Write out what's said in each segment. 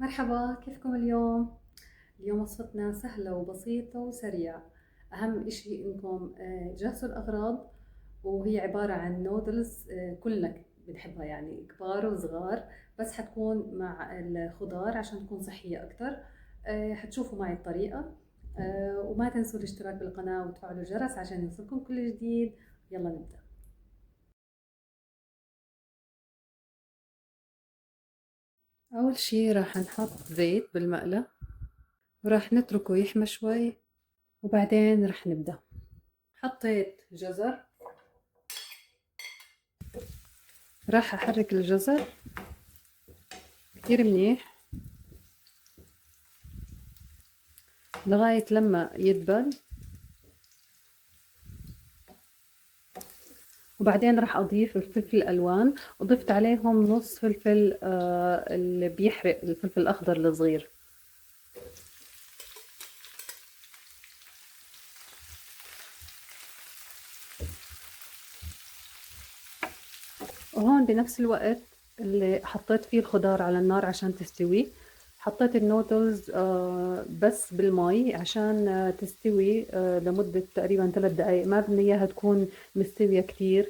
مرحبا، كيفكم اليوم؟ اليوم وصفتنا سهلة وبسيطة وسريعة. أهم إشي إنكم تجهزوا الأغراض، وهي عبارة عن نودلز. كلنا بنحبها يعني كبار وصغار، بس حتكون مع الخضار عشان تكون صحية أكتر. حتشوفوا معي الطريقة. وما تنسوا الاشتراك بالقناة وتفعلوا الجرس عشان يوصلكم كل جديد. يلا نبدأ. أول شي راح نحط زيت بالمقلة، وراح نتركه يحمى شوي، وبعدين راح نبدأ. حطيت جزر، راح احرك الجزر كتير منيح لغاية لما يدبل، وبعدين راح اضيف الفلفل الالوان، وضفت عليهم نص فلفل اللي بيحرق، الفلفل الاخضر الصغير. وهون بنفس الوقت اللي حطيت فيه الخضار على النار عشان تستوي، حطيت النودلز بس بالمي عشان تستوي لمدة تقريبا 3 دقايق. ما بدنا اياها تكون مستوية كتير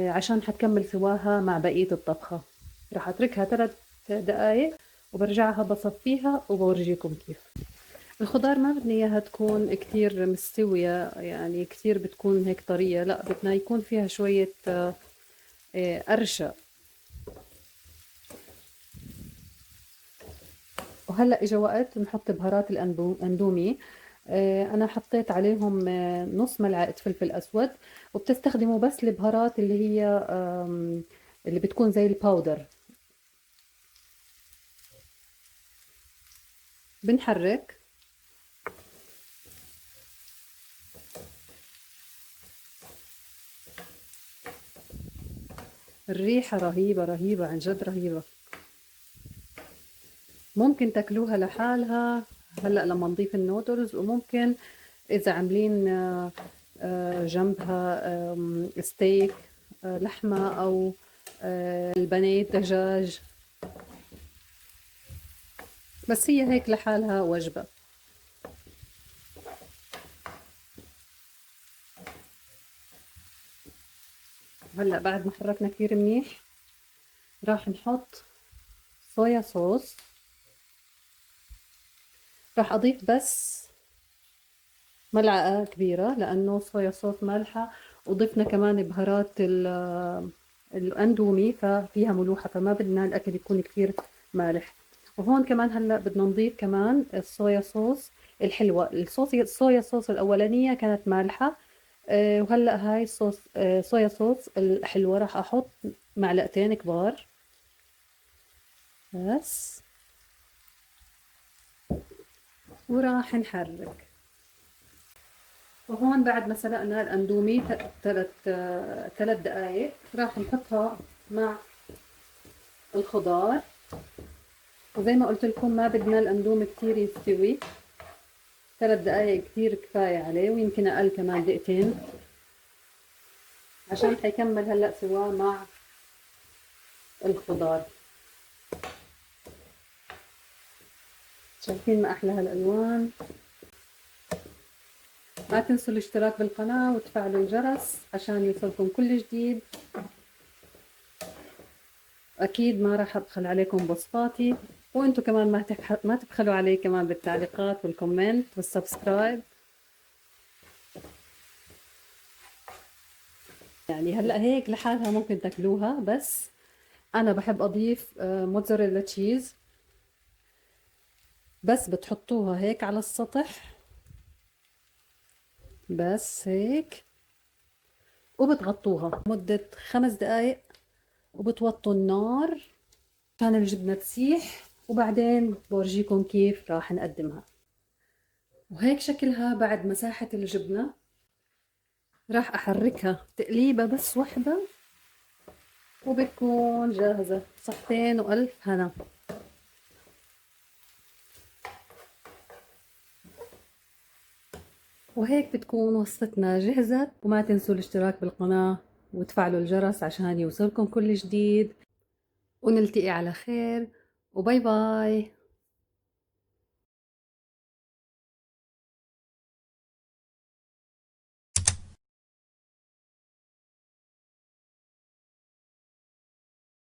عشان حتكمل سواها مع بقية الطبخة. راح اتركها 3 دقايق وبرجعها بصفيها وبورجيكم كيف. الخضار ما بدنا اياها تكون كتير مستوية، يعني كتير بتكون هيك طرية، لا بدنا يكون فيها شوية قرشة. وهلا اجا وقت نحط بهارات الاندومي. انا حطيت عليهم نص ملعقة فلفل اسود، وبتستخدموا بس البهارات اللي هي اللي بتكون زي الباودر. بنحرك. الريحة رهيبة رهيبة، عن جد رهيبة. ممكن تاكلوها لحالها هلأ لما نضيف النودلز، وممكن إذا عاملين جنبها ستيك، لحمة، أو البانيه دجاج. بس هي هيك لحالها وجبة. هلأ بعد ما حركنا كتير منيح راح نحط صويا صوص. راح أضيف بس ملعقة كبيرة لأنه صويا صوص مالحة، وضفنا كمان بهارات الأندومي ففيها ملوحة، فما بدنا الأكل يكون كثير مالح. وهون كمان هلا بدنا نضيف كمان الصويا صوص الحلوة. الصويا صوص الأولانية كانت مالحة، وهلا هاي الصوص صويا صوص الحلوة راح أحط معلقتين كبار بس، وراح نحرك. وهون بعد ما سلقنا الأندومي 3 دقايق راح نحطها مع الخضار. وزي ما قلت لكم ما بدنا الأندومي كتير يستوي، 3 دقايق كتير كفاية عليه، ويمكن أقل كمان دقيقتين عشان حيكمل هلأ سوا مع الخضار. شايفين ما أحلى هالألوان. ما تنسوا الاشتراك بالقناة وتفعلوا الجرس عشان يوصلكم كل جديد. أكيد ما راح أبخل عليكم بوصفاتي، وانتوا كمان ما تبخلوا علي كمان بالتعليقات والكومنت والسبسكرايب. يعني هلا هيك لحالها ممكن تاكلوها، بس انا بحب اضيف موتزاريلا تشيز. بس بتحطوها هيك على السطح، بس هيك، وبتغطوها مدة 5 دقايق، وبتوطوا النار عشان الجبنة تسيح، وبعدين بورجيكم كيف راح نقدمها. وهيك شكلها بعد ما ساحت الجبنة. راح احركها تقليبة بس وحدة، وبتكون جاهزة. صحتين وألف هنا. وهيك بتكون وصفتنا جهزت. وما تنسوا الاشتراك بالقناة وتفعلوا الجرس عشان يوصلكم كل جديد. ونلتقي على خير، وباي باي.